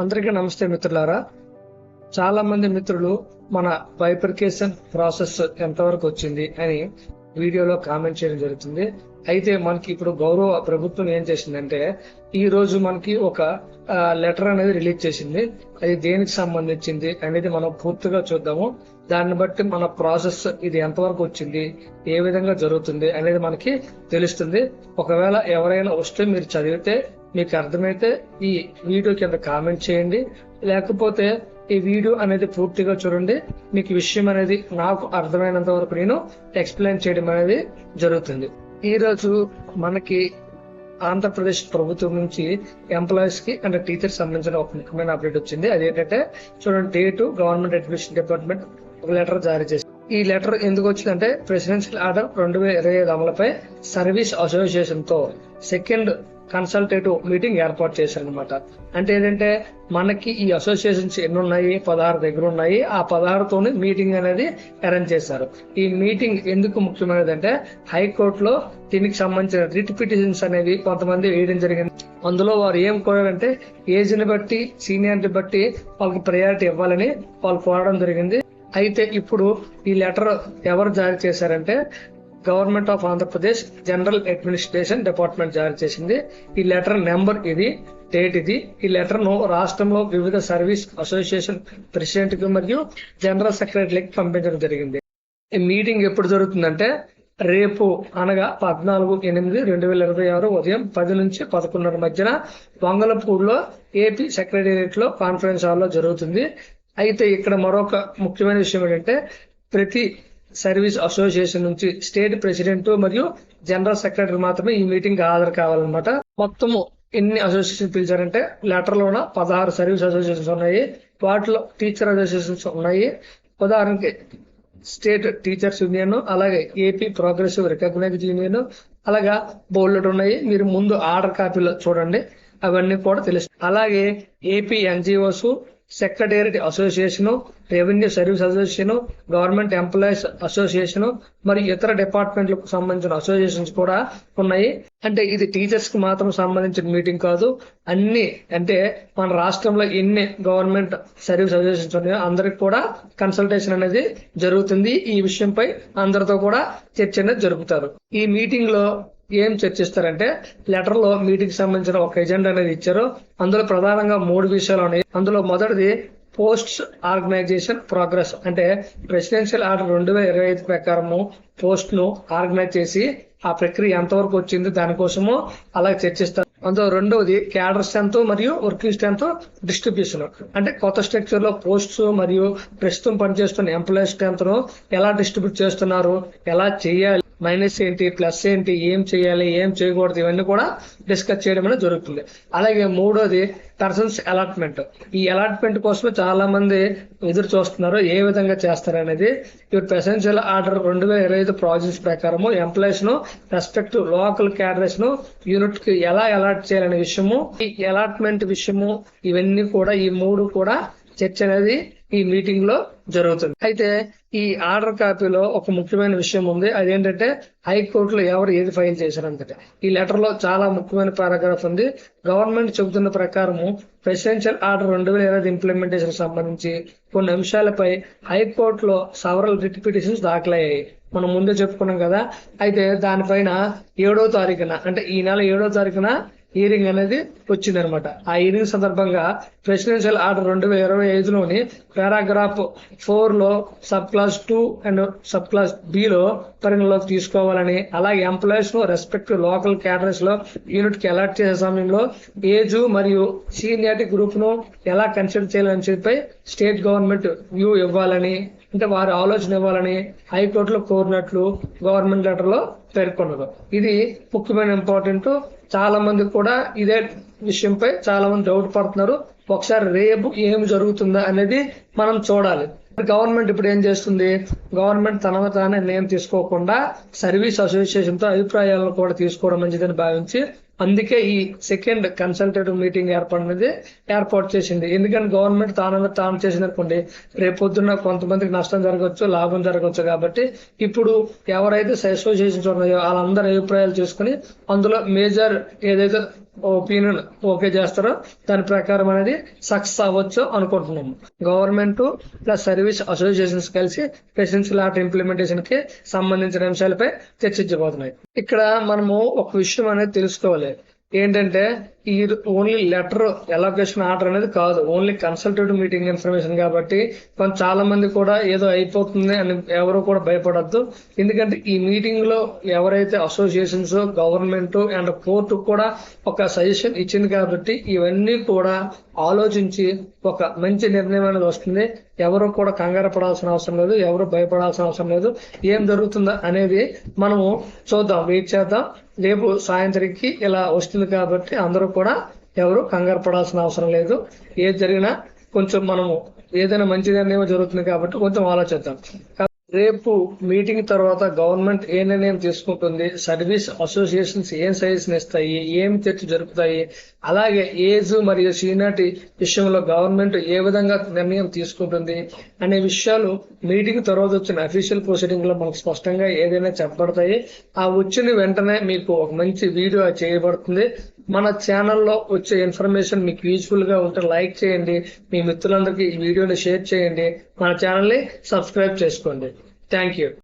అందరికీ నమస్తే మిత్రులారా. చాలా మంది మిత్రులు మన బైఫర్కేషన్ ప్రాసెస్ ఎంతవరకు వచ్చింది అని వీడియోలో కామెంట్ చేయడం జరుగుతుంది. అయితే మనకి ఇప్పుడు గౌరవ ప్రభుత్వం ఏం చేసిందంటే ఈ రోజు మనకి ఒక లెటర్ అనేది రిలీజ్ చేసింది. అది దేనికి సంబంధించింది అనేది మనం పూర్తిగా చూద్దాము. దాన్ని బట్టి మన ప్రాసెస్ ఇది ఎంతవరకు వచ్చింది, ఏ విధంగా జరుగుతుంది అనేది మనకి తెలుస్తుంది. ఒకవేళ ఎవరైనా వస్తే మీరు చదివితే మీకు అర్థమైతే ఈ వీడియో కింద కామెంట్ చేయండి, లేకపోతే ఈ వీడియో అనేది పూర్తిగా చూడండి. మీకు విషయం అనేది నాకు అర్థమైనంత వరకు నేను ఎక్స్ప్లెయిన్ చేయడం అనేది జరుగుతుంది. ఈ రోజు మనకి ఆంధ్రప్రదేశ్ ప్రభుత్వం నుంచి ఎంప్లాయీస్ కి అంటే టీచర్స్ సంబంధించిన ఒక ముఖ్యమైన అప్డేట్ వచ్చింది. అదేంటంటే చూడండి, డేటు గవర్నమెంట్ ఎడ్యుకేషన్ డిపార్ట్మెంట్ ఒక లెటర్ జారీ చేసింది. ఈ లెటర్ ఎందుకు వచ్చిందంటే ప్రెసిడెన్షియల్ ఆర్డర్ 2025 అమలుపై సర్వీస్ అసోసియేషన్ తో సెకండ్ కన్సల్టేటివ్ మీటింగ్ ఏర్పాటు చేశారనమాట. అంటే ఏంటంటే మనకి ఈ అసోసియేషన్స్ ఎన్ని ఉన్నాయి, 16 దగ్గర ఉన్నాయి. ఆ 16తోనే మీటింగ్ అనేది అరేంజ్ చేశారు. ఈ మీటింగ్ ఎందుకు ముఖ్యమైనది అంటే హైకోర్టులో దీనికి సంబంధించిన రిట్ పిటిషన్స్ అనేవి కొంతమంది వేయడం జరిగింది. అందులో వారు ఏం కోరారంటే ఏజ్ ని బట్టి సీనియారిటీ బట్టి వాళ్ళకి ప్రయారిటీ ఇవ్వాలని వాళ్ళు కోరడం జరిగింది. అయితే ఇప్పుడు ఈ లెటర్ ఎవరు జారీ చేశారంటే government of Andhra Pradesh general administration department జారీ చేసింది. ఈ లెటర్ నెంబర్ ఇది, డేట్ ఇది. ఈ లెటర్ ను రాష్ట్రంలో వివిధ సర్వీస్ అసోసియేషన్ ప్రెసిడెంట్ కి మరియు జనరల్ సెక్రటరీకి పంపించడం జరిగింది. ఈ మీటింగ్ ఎప్పుడు జరుగుతుందంటే రేపు అనగా 14/8/2026 ఉదయం 10 నుంచి 11:30 మధ్యన వంగలపూడిలో ఏపీ సెక్రటేరియట్ లో కాన్ఫరెన్స్ హాల్లో జరుగుతుంది. అయితే ఇక్కడ మరొక ముఖ్యమైన విషయం ఏంటంటే ప్రతి సర్వీస్ అసోసియేషన్ నుంచి స్టేట్ ప్రెసిడెంట్ మరియు జనరల్ సెక్రటరీ మాత్రమే ఈ మీటింగ్ హాజరు కావాలన్నమాట. మొత్తము ఎన్ని అసోసియేషన్ పిలిచారంటే లెటర్ లోన 16 సర్వీస్ అసోసియేషన్స్ ఉన్నాయి. వాటిలో టీచర్ అసోసియేషన్స్ ఉన్నాయి. ఉదాహరణకి స్టేట్ టీచర్స్ యూనియన్, అలాగే ఏపీ ప్రోగ్రెసివ్ రికగ్నైజ్డ్ యూనియన్, అలాగా బోల్డ్ ఉన్నాయి. మీరు ముందు ఆర్డర్ కాపీలో చూడండి, అవన్నీ కూడా తెలుసు. అలాగే AP NGOs, secretariat association, revenue service association, government employees association మరియు ఇతర డిపార్ట్మెంట్లకు సంబంధించిన అసోసియేషన్స్ కూడా ఉన్నాయి. అంటే ఇది టీచర్స్ కి మాత్రం సంబంధించిన మీటింగ్ కాదు. అన్ని అంటే మన రాష్ట్రంలో ఎన్ని గవర్నమెంట్ సర్వీస్ అసోసియేషన్స్ ఉన్నాయో అందరికి కూడా కన్సల్టేషన్ అనేది జరుగుతుంది. ఈ విషయంపై అందరితో కూడా చర్చ అనేది జరుపుతారు. ఈ మీటింగ్ లో ఏం చర్చిస్తారంటే లెటర్ లో మీటింగ్ సంబంధించిన ఒక ఎజెండా అనేది ఇచ్చారు. అందులో ప్రధానంగా 3 విషయాలు ఉన్నాయి. అందులో మొదటిది పోస్ట్స్ ఆర్గనైజేషన్ ప్రోగ్రెస్, అంటే ప్రెసిడెన్షియల్ ఆర్డర్ 2025 ప్రకారము పోస్ట్ ను ఆర్గనైజ్ చేసి ఆ ప్రక్రియ ఎంతవరకు వచ్చింది దానికోసము అలా చర్చిస్తారు. అందులో రెండవది క్యాడర్ స్ట్రెంత్ మరియు వర్కింగ్ స్ట్రెంత్ డిస్ట్రిబ్యూషన్, అంటే కొత్త స్ట్రక్చర్ లో పోస్ట్స్ మరియు ప్రస్తుతం పనిచేస్తున్న ఎంప్లాయీ స్ట్రెంత్ ను ఎలా డిస్ట్రిబ్యూట్ చేస్తున్నారు, ఎలా చేయాలి, మైనస్ ఏంటి, ప్లస్ ఏంటి, ఏం చేయాలి, ఏం చేయకూడదు, ఇవన్నీ కూడా డిస్కస్ చేయడం అనేది జరుగుతుంది. అలాగే మూడోది పర్సన్స్ అలాట్మెంట్. ఈ అలాట్మెంట్ కోసమే చాలా మంది ఎదురు చూస్తున్నారు, ఏ విధంగా చేస్తారనేది. ఇప్పుడు ప్రెసిడెన్షియల్ ఆర్డర్ 2025 ప్రాజెక్ట్స్ ప్రకారము ఎంప్లాయీస్ ను రెస్పెక్టివ్ లోకల్ క్యాడర్స్ ను యూనిట్ కి ఎలా అలాట్ చేయాలనే విషయము, ఈ అలాట్మెంట్ విషయము, ఇవన్నీ కూడా ఈ 3 కూడా చర్చ అనేది ఈ మీటింగ్ లో జరుగుతుంది. అయితే ఈ ఆర్డర్ కాపీలో ఒక ముఖ్యమైన విషయం ఉంది. అదేంటంటే హైకోర్టులో ఎవరు ఏది ఫైల్ చేశారంటే ఈ లెటర్ లో చాలా ముఖ్యమైన పారాగ్రాఫ్ ఉంది. గవర్నమెంట్ చెబుతున్న ప్రకారము ప్రెసిడెన్షియల్ ఆర్డర్ 2025 ఇంప్లిమెంటేషన్ సంబంధించి కొన్ని అంశాలపై హైకోర్టులో సవరల్ రిట్ పిటిషన్స్ దాఖలయ్యాయి. మనం ముందే చెప్పుకున్నాం కదా. అయితే దానిపైన 7వ తారీఖున అంటే ఈ నెల 7వ తారీఖున హియరింగ్ అనేది వచ్చిందనమాట. ఆ హియరింగ్ సందర్భంగా ప్రెసిడెన్షియల్ ఆర్డర్ 2025లోని పారాగ్రాఫ్ 4 లో sub clause 2 and sub clause B లో పరిగణలోకి తీసుకోవాలని, అలాగే ఎంప్లాయీస్ ను రెస్పెక్టివ్ లోకల్ క్యాడర్స్ లో యూనిట్ కి అలాట్ చేసే సమయంలో ఏజ్ మరియు సీనియారిటీ గ్రూప్ ను ఎలా కన్సిడర్ చేయాలని చెప్పి స్టేట్ గవర్నమెంట్ వ్యూ ఇవ్వాలని, అంటే వారి ఆలోచన ఇవ్వాలని హైకోర్టులో కోరినట్లు గవర్నమెంట్ లెటర్ లో పేర్కొన్నారు. ఇది ముఖ్యమైన ఇంపార్టెంట్. చాలా మంది కూడా ఇదే విషయంపై చాలా మంది డౌట్ పడుతున్నారు. ఒకసారి రేపు ఏం జరుగుతుందా అనేది మనం చూడాలి. గవర్నమెంట్ ఇప్పుడు ఏం చేస్తుంది, గవర్నమెంట్ తన తానే నిర్ణయం తీసుకోకుండా సర్వీస్ అసోసియేషన్ తో అభిప్రాయాలను కూడా తీసుకోవడం మంచిదని భావించి అందుకే ఈ సెకండ్ కన్సల్టేటివ్ మీటింగ్ ఏర్పాటు చేసింది. ఎందుకంటే గవర్నమెంట్ తాను చేసింది అనుకోండి, రేపొద్దున కొంతమందికి నష్టం జరగవచ్చు, లాభం జరగవచ్చు. కాబట్టి ఇప్పుడు ఎవరైతే అసోసియేషన్స్ ఉన్నాయో వాళ్ళందరి అభిప్రాయాలు తీసుకుని అందులో మేజర్ ఏదైతే ఒపీనియన్ ఓకే చేస్తారో దాని ప్రకారం అనేది సక్సెస్ అవ్వచ్చు అనుకుంటున్నాము. గవర్నమెంట్ ప్లస్ సర్వీస్ అసోసియేషన్స్ కలిసి ప్రెసిడెన్షియల్ ఆర్డర్ ఇంప్లిమెంటేషన్ కి సంబంధించిన అంశాలపై చర్చించబోతున్నాయి. ఇక్కడ మనము ఒక విషయం అనేది తెలుసుకోవాలి. ఏంటంటే ఈ ఓన్లీ లెటర్ ఎలొకేషన్ ఆర్డర్ అనేది కాదు, ఓన్లీ కన్సల్టేటివ్ మీటింగ్ ఇన్ఫర్మేషన్ కాబట్టి చాలా మంది కూడా ఏదో అయిపోతుంది అని ఎవరు కూడా భయపడద్దు. ఎందుకంటే ఈ మీటింగ్ లో ఎవరైతే అసోసియేషన్స్, గవర్నమెంట్ అండ్ కోర్టు కూడా ఒక సజెషన్ ఇచ్చింది కాబట్టి ఇవన్నీ కూడా ఆలోచించి ఒక మంచి నిర్ణయం అనేది వస్తుంది. ఎవరు కూడా కంగారు పడాల్సిన అవసరం లేదు, ఎవరు భయపడాల్సిన అవసరం లేదు. ఏం జరుగుతుందో అనేది మనము చూద్దాం, వెయిట్ చేద్దాం. రేపు సాయంత్రంకి ఇలా వస్తుంది కాబట్టి అందరూ కూడా ఎవరు కంగారు పడాల్సిన అవసరం లేదు. ఏది జరిగినా కొంచెం మనము ఏదైనా మంచి నిర్ణయం జరుగుతుంది కాబట్టి కొంచెం ఆలోచిద్దాం. రేపు మీటింగ్ తర్వాత గవర్నమెంట్ ఏ నిర్ణయం తీసుకుంటుంది, సర్వీస్ అసోసియేషన్స్ ఏం సజెషన్ ఇస్తాయి, ఏం చర్చ జరుపుతాయి, అలాగే ఏజ్ మరియు సీనియారిటీ విషయంలో గవర్నమెంట్ ఏ విధంగా నిర్ణయం తీసుకుంటుంది అనే విషయాలు మీటింగ్ తర్వాత వచ్చిన అఫీషియల్ ప్రొసీడింగ్ లో మనకు స్పష్టంగా ఏదైనా చెప్పబడతాయి. ఆ వచ్చిన వెంటనే మీకు ఒక మంచి వీడియో చేయబడుతుంది. మన ఛానల్లో వచ్చే ఇన్ఫర్మేషన్ మీకు యూజ్ఫుల్ గా ఉంటే లైక్ చేయండి, మీ మిత్రులందరికీ ఈ వీడియోని షేర్ చేయండి, మన ఛానల్ ని సబ్స్క్రైబ్ చేసుకోండి. Thank you.